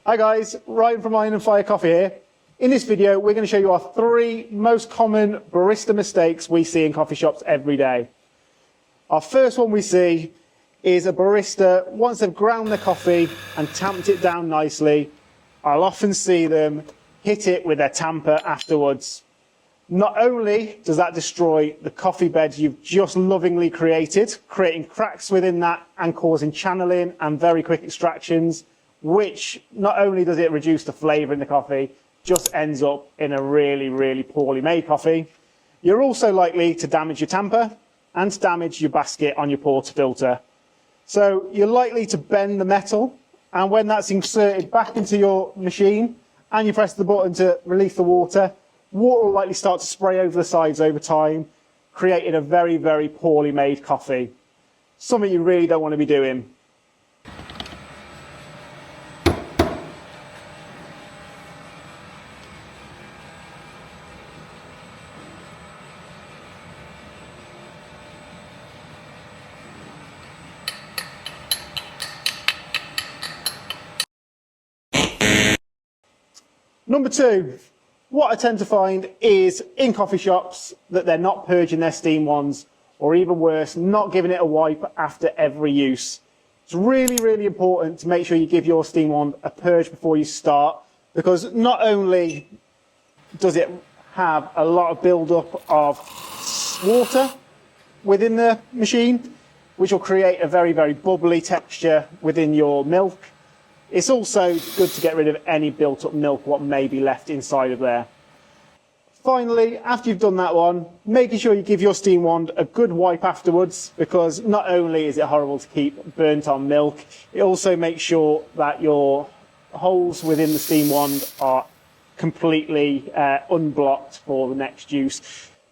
Hi guys, Ryan from Iron and Fire Coffee here. In this video, we're going to show you our 3 most common barista mistakes we see in coffee shops every day. Our first one we see is a barista, once they've ground their coffee and tamped it down nicely, I'll often see them hit it with their tamper afterwards. Not only does that destroy the coffee bed you've just lovingly created, creating cracks within that and causing channeling and very quick extractions, which not only does it reduce the flavour in the coffee, just ends up in a really, really poorly made coffee. You're also likely to damage your tamper and to damage your basket on your portafilter. So you're likely to bend the metal, and when that's inserted back into your machine and you press the button to release the water, water will likely start to spray over the sides over time, creating a very, very poorly made coffee. Something you really don't want to be doing. Number 2, what I tend to find is in coffee shops that they're not purging their steam wands, or even worse, not giving it a wipe after every use. It's really, really important to make sure you give your steam wand a purge before you start, because not only does it have a lot of build-up of water within the machine, which will create a very, very bubbly texture within your milk, it's also good to get rid of any built-up milk what may be left inside of there. Finally, after you've done that one, making sure you give your steam wand a good wipe afterwards, because not only is it horrible to keep burnt on milk, it also makes sure that your holes within the steam wand are completely unblocked for the next use.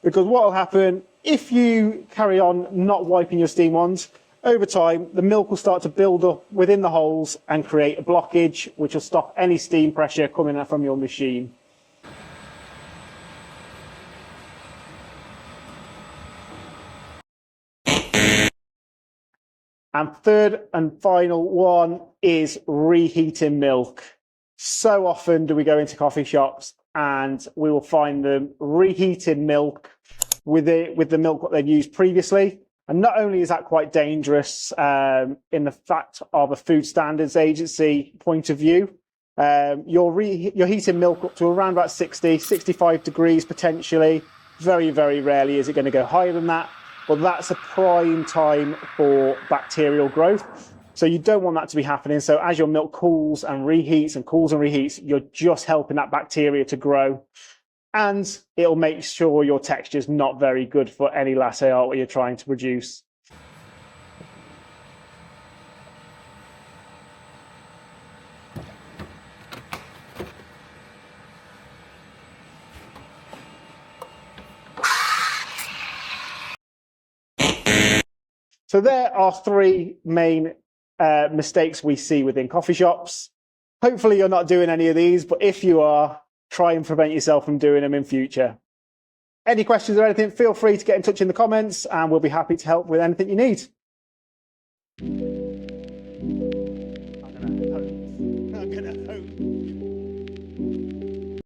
Because what will happen if you carry on not wiping your steam wand, over time, the milk will start to build up within the holes and create a blockage, which will stop any steam pressure coming from your machine. And third and final one is reheating milk. So often do we go into coffee shops and we will find them reheating milk with the milk that they've used previously. And not only is that quite dangerous in the fact of a Food Standards Agency point of view, you're heating milk up to around about 60, 65 degrees potentially. Very, very rarely is it going to go higher than that, but that's a prime time for bacterial growth. So you don't want that to be happening. So as your milk cools and reheats, you're just helping that bacteria to grow. And it'll make sure your texture is not very good for any latte art what you're trying to produce. So there are 3 main mistakes we see within coffee shops. Hopefully you're not doing any of these, but if you are, try and prevent yourself from doing them in future. Any questions or anything, feel free to get in touch in the comments and we'll be happy to help with anything you need.